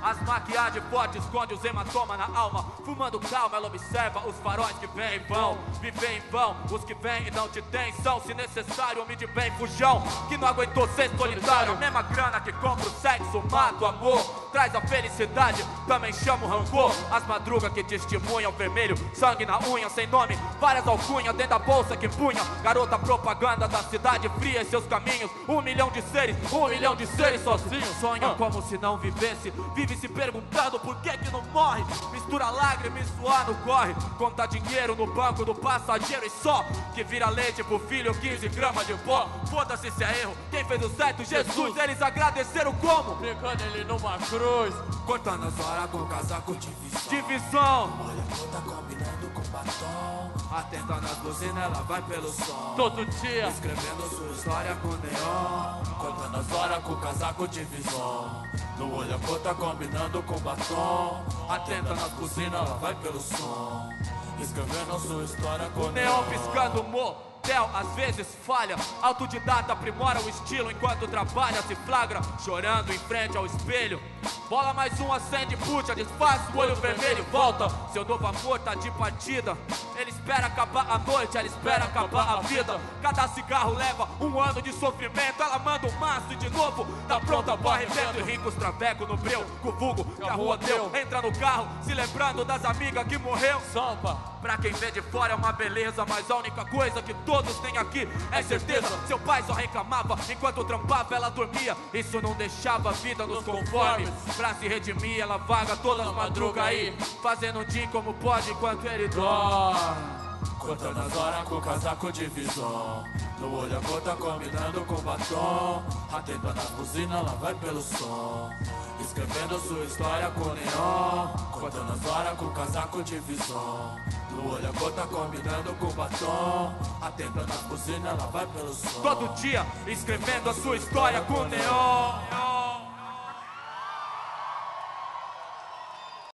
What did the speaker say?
As maquiagens fortes escondem os hematomas na alma. Fumando calma, ela observa os faróis que vêm e vão. Viver em vão, os que vêm e não te têm são, se necessário, homem de bem, fujão, que não aguentou ser solitário. A mesma grana que compra o sexo, mata o amor, traz a felicidade, também chama o rancor. As madrugas que testemunham vermelho, sangue na unha, sem nome, várias alcunhas dentro da bolsa que punha. Garota propaganda da cidade fria e seus caminhos. 1 milhão de seres sozinhos. Sonha como se não vivesse, vive se perguntando por que não morre. Mistura lágrima e suar no corre. Conta dinheiro no banco do passageiro e só que vira leite pro filho, 15 gramas de pó. Foda-se se é erro, quem fez o certo, Jesus. Eles agradeceram como? Pegando ele numa cruz, cortando as horas com casaco de divisão. Olha a puta combinando com batom, atenta nas buzinas, ela vai pelo som. todo dia, escrevendo sua história com neon, cortando as horas com casaco de visão. No olho a cor tá combinando com batom, atenta nas buzinas, ela vai pelo som. Escrevendo sua história com neon. Piscando motel, às vezes falha. Autodidata aprimora o estilo enquanto trabalha, se flagra, chorando em frente ao espelho. Bola mais um, acende, puxa, desfaz o olho vermelho e volta. Seu novo amor tá de partida. Ele espera acabar a noite, ela espera acabar a vida. Cada cigarro leva 1 ano de sofrimento. Ela manda um maço e de novo tá pronta pro arrebento. E ricos traveco no breu, com o vulgo que a rua deu. Entra no carro, se lembrando das amigas que morreu. sampa. Pra quem vê de fora é uma beleza, mas a única coisa que todos têm aqui é certeza. Seu pai só reclamava enquanto trampava, ela dormia. Isso não deixava a vida nos conformes. Pra se redimir, ela vaga todas as madrugas aí, fazendo um dia como pode enquanto ele dorme. cortando as horas com casaco de visão. No olho a cor tá combinando com batom, atenta na buzina, ela vai pelo som. Escrevendo sua história com neon, cortando as horas com casaco de visão. No olho a cor tá combinando com batom, atenta na buzina, ela vai pelo som. Todo dia escrevendo a sua história com neon.